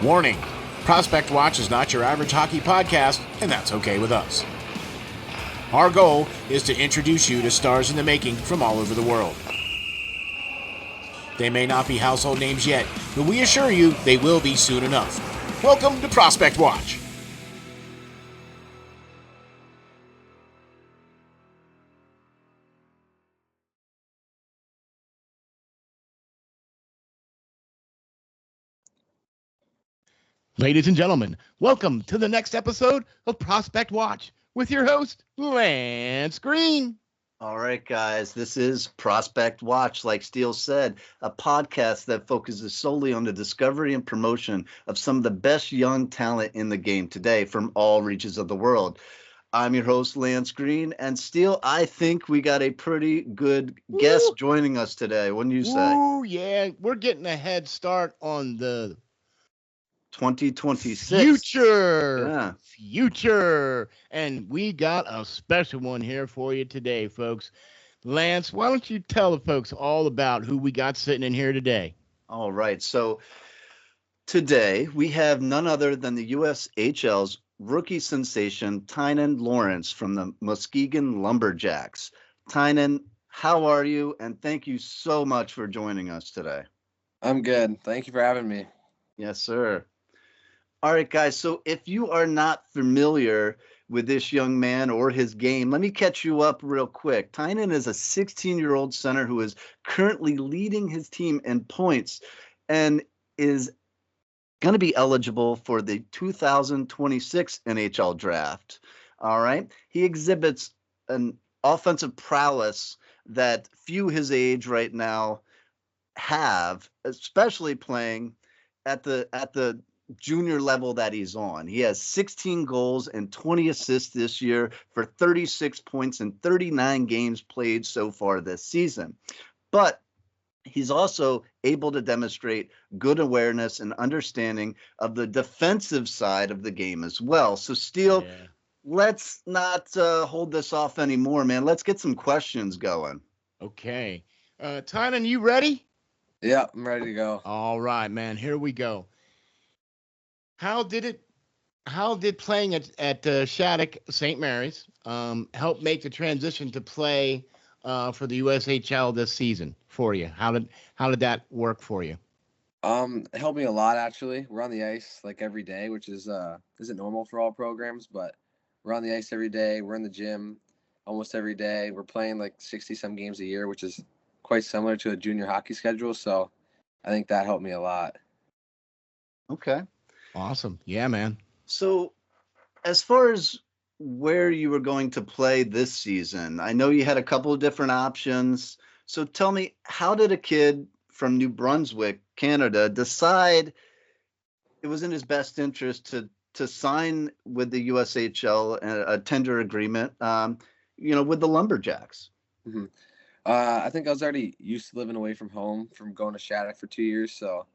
Warning, Prospect Watch is not your average hockey podcast, and that's okay with us. Our goal is to introduce you to stars in the making from all over the world. They may not be household names yet, but we assure you they will be soon enough. Welcome to Prospect Watch. Ladies and gentlemen, welcome to the next episode of Prospect Watch with your host, Lance Green. All right, guys, this is Prospect Watch, like Steel said, a podcast that focuses solely on the discovery and promotion of some of the best young talent in the game today from all regions of the world. I'm your host, Lance Green, and Steel, I think we got a pretty good guest joining us today. Wouldn't you say? Ooh, yeah, we're getting a head start on the 2026 future, and we got a special one here for you today, folks. Lance, why don't you tell the folks all about who we got sitting in here today? All right, so today we have none other than the USHL's rookie sensation, Tynan Lawrence from the Muskegon Lumberjacks. Tynan, how are you? And thank you so much for joining us today. I'm good. Thank you for having me. Yes, sir. All right, guys. So if you are not familiar with this young man or his game, let me catch you up real quick. Tynan is a 16-year-old center who is currently leading his team in points and is going to be eligible for the 2026 NHL Draft. All right. He exhibits an offensive prowess that few his age right now have, especially playing at the junior level that he's on. He has 16 goals and 20 assists this year for 36 points in 39 games played so far this season. But he's also able to demonstrate good awareness and understanding of the defensive side of the game as well. So, Steel, let's not hold this off anymore, man. Let's get some questions going. Okay. Tynan, you ready? Yeah, I'm ready to go. All right, man. Here we go. How did playing at Shattuck St. Mary's help make the transition to play for the USHL this season for you? How did that work for you? It helped me a lot, actually. We're on the ice like every day, which is isn't normal for all programs, but we're on the ice every day. We're in the gym almost every day. We're playing like 60-some games a year, which is quite similar to a junior hockey schedule. So I think that helped me a lot. Okay. Awesome. Yeah, man. So as far as where you were going to play this season, I know you had a couple of different options. So tell me, how did a kid from New Brunswick, Canada, decide it was in his best interest to sign with the USHL, a tender agreement, with the Lumberjacks? Mm-hmm. I think I was already used to living away from home from going to Shattuck for 2 years, so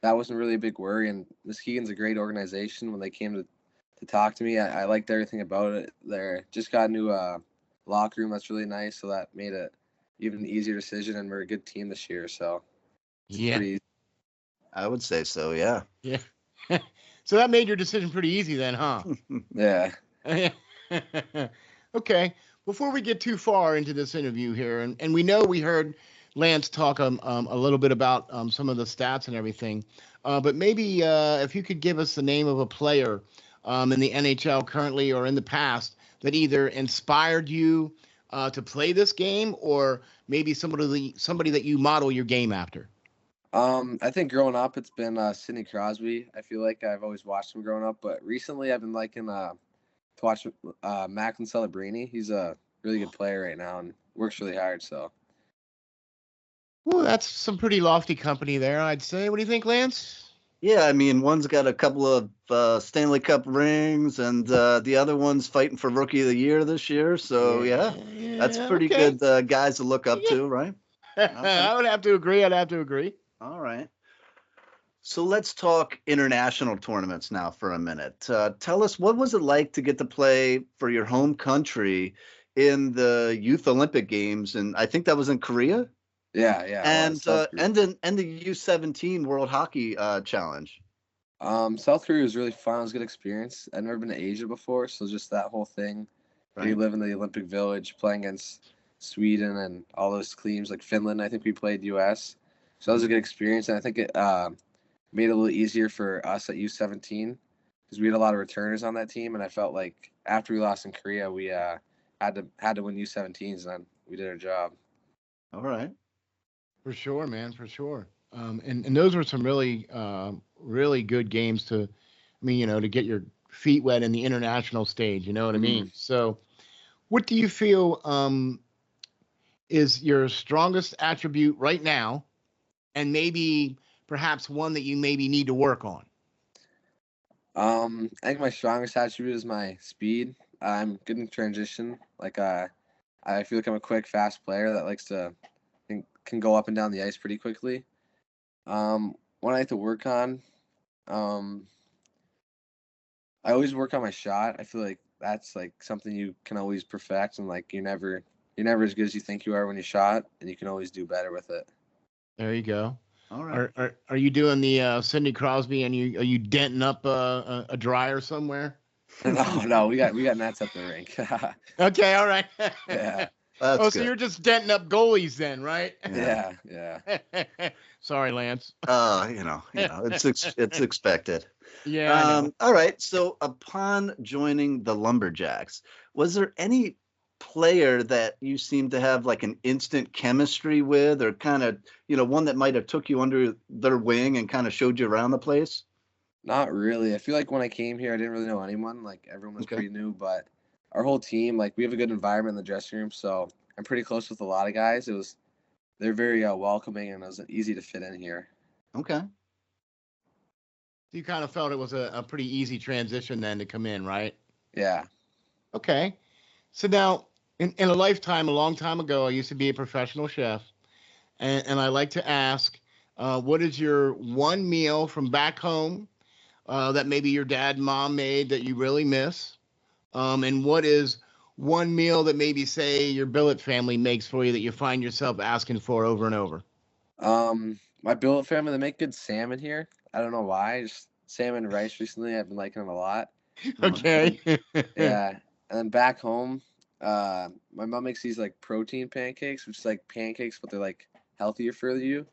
that wasn't really a big worry. And Muskegon's a great organization. When they came to talk to me, I liked everything about it. They just got a new locker room that's really nice, so that made it even easier decision. And we're a good team this year, so yeah, pretty easy. I would say so. Yeah. Yeah. So that made your decision pretty easy then, huh? Yeah. Okay. Before we get too far into this interview here, and we know we heard Lance talk a little bit about some of the stats and everything, but maybe if you could give us the name of a player in the NHL currently or in the past that either inspired you to play this game, or maybe somebody that you model your game after. I think growing up, it's been Sidney Crosby. I feel like I've always watched him growing up, but recently I've been liking to watch Macklin Celebrini. He's a really good player right now and works really hard. So, well, that's some pretty lofty company there, I'd say. What do you think, Lance? Yeah, I mean, one's got a couple of Stanley Cup rings, and the other one's fighting for Rookie of the Year this year. So, yeah that's pretty good guys to look up to, right? Okay. I would have to agree. I'd have to agree. All right. So let's talk international tournaments now for a minute. Tell us, what was it like to get to play for your home country in the Youth Olympic Games? And I think that was in Korea. Yeah. And the U17 World Hockey Challenge. South Korea was really fun. It was a good experience. I'd never been to Asia before, so just that whole thing. Right. You live in the Olympic Village, playing against Sweden and all those teams like Finland. I think we played U.S. So that was a good experience, and I think it made it a little easier for us at U17 because we had a lot of returners on that team, and I felt like after we lost in Korea, we had to win U17s, and we did our job. All right. For sure, man, for sure. And those were some really really good games to, I mean, to get your feet wet in the international stage. You know what I mean? So, what do you feel is your strongest attribute right now, and maybe perhaps one that you maybe need to work on? I think my strongest attribute is my speed. I'm good in transition. Like I feel like I'm a quick, fast player that likes to can go up and down the ice pretty quickly. What I like to work on, I always work on my shot. I feel like that's like something you can always perfect, and like you're never as good as you think you are when you shot, and you can always do better with it. There you go. All right. Are you doing the Sidney Crosby, and are you denting up a dryer somewhere? No, we got nets at the rink. Okay, all right. Yeah. That's So good. you're just denting up goalies then, right? Yeah. Sorry, Lance. It's expected. Yeah, I know. All right. So upon joining the Lumberjacks, was there any player that you seemed to have like an instant chemistry with, or kind of, one that might have took you under their wing and kind of showed you around the place? Not really. I feel like when I came here, I didn't really know anyone. Like everyone was pretty new, but our whole team, like we have a good environment in the dressing room, so I'm pretty close with a lot of guys. They're very welcoming, and it was easy to fit in here. Okay. You kind of felt it was a pretty easy transition then to come in, right? Yeah. Okay. So now, in a lifetime, a long time ago, I used to be a professional chef, and I like to ask, what is your one meal from back home that maybe your dad and mom made that you really miss? And what is one meal that maybe, say, your billet family makes for you that you find yourself asking for over and over? My billet family, they make good salmon here. I don't know why. Just salmon and rice recently. I've been liking it a lot. Okay. Yeah. And then back home, my mom makes these like protein pancakes, which is like pancakes, but they're like healthier for you.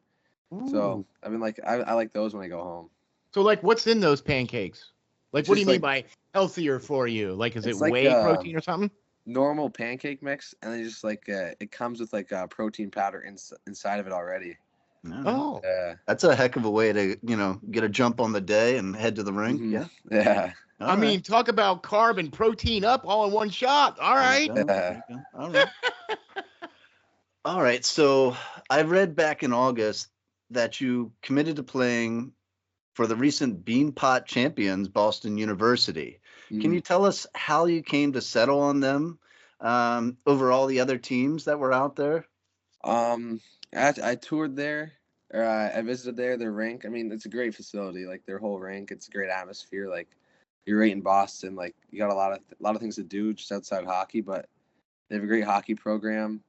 So Ooh. I've been like, I like those when I go home. So, like, what's in those pancakes? Like, It's what do you just mean like by healthier for you? Like, is it it's like whey protein or something? normal pancake mix, and then just like it comes with like protein powder inside of it already. Oh, Yeah. That's a heck of a way to, get a jump on the day and head to the rink. Mhm. Yeah. Yeah. All I right. mean, talk about carb and protein up all in one shot. All There right. you go. There you go. All right. All right. So I read back in August that you committed to playing for the recent Beanpot champions, Boston University. Can you tell us how you came to settle on them over all the other teams that were out there? I toured there, or I visited there. Their rink. I mean, it's a great facility. Like their whole rink, it's a great atmosphere. Like you're right in Boston. Like you got a lot of things to do just outside hockey, but they have a great hockey program.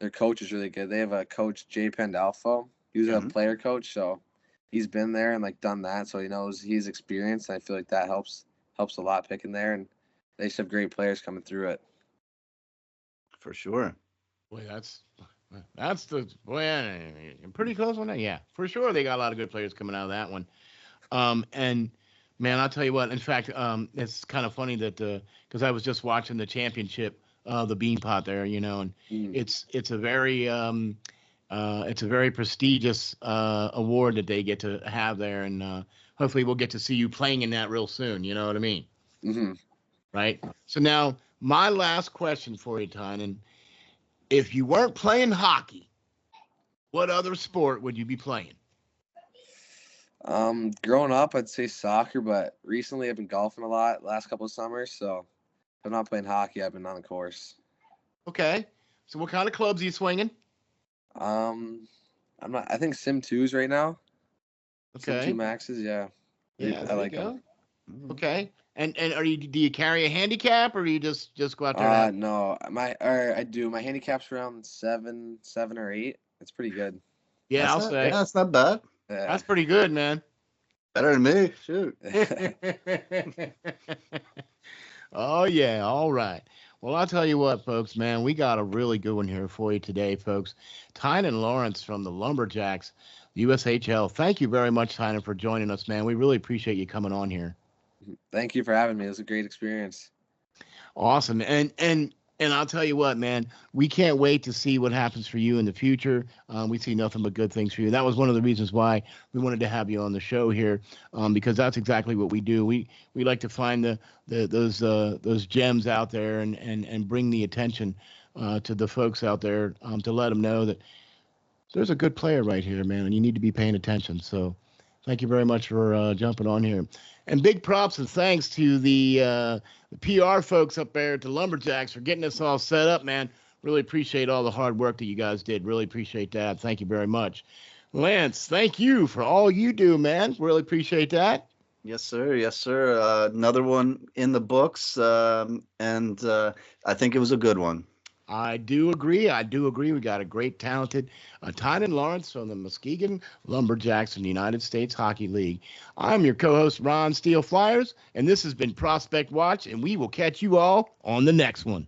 Their coach is really good. They have a coach, Jay Pandolfo. He was a player coach, so he's been there and like done that, so he knows he's experienced. And I feel like that helps a lot picking there, and they just have great players coming through it. For sure. Boy, that's the boy. I'm pretty close on that. Yeah, for sure. They got a lot of good players coming out of that one. And man, I'll tell you what. In fact, it's kind of funny that because I was just watching the championship, the Beanpot there, and it's a very prestigious award that they get to have there, and hopefully we'll get to see you playing in that real soon. You know what I mean? Mm-hmm. Right. So now my last question for you, Tynan. If you weren't playing hockey, what other sport would you be playing? Growing up, I'd say soccer, but recently I've been golfing a lot last couple of summers. So if I'm not playing hockey, I've been on the course. Okay. So what kind of clubs are you swinging? I'm not. I think Sim 2s right now. Okay. Sim 2 Maxes, yeah. Yeah, I there like you go. them. Okay. And do you carry a handicap, or do you just go out there? And No, I do. My handicap's around 7 or 8. It's pretty good. yeah, I'll say That's not bad. Yeah. that's pretty good, man. Better than me. Shoot. Oh, yeah. All right. Well, I'll tell you what, folks, man, we got a really good one here for you today, folks. Tynan Lawrence from the Lumberjacks, USHL. Thank you very much, Tynan, for joining us, man. We really appreciate you coming on here. Thank you for having me. It was a great experience. Awesome. And I'll tell you what, man, we can't wait to see what happens for you in the future. We see nothing but good things for you. That was one of the reasons why we wanted to have you on the show here, because that's exactly what we do. We like to find those gems out there and bring the attention to the folks out there, to let them know that there's a good player right here, man, and you need to be paying attention. So thank you very much for jumping on here. And big props and thanks to the PR folks up there at the Lumberjacks for getting us all set up, man. Really appreciate all the hard work that you guys did. Really appreciate that. Thank you very much. Lance, thank you for all you do, man. Really appreciate that. Yes, sir. Yes, sir. Another one in the books, and I think it was a good one. I do agree. We got a great, talented Tynan Lawrence from the Muskegon Lumberjacks in the United States Hockey League. I'm your co-host, Ron SteelFlyers, and this has been Prospect Watch, and we will catch you all on the next one.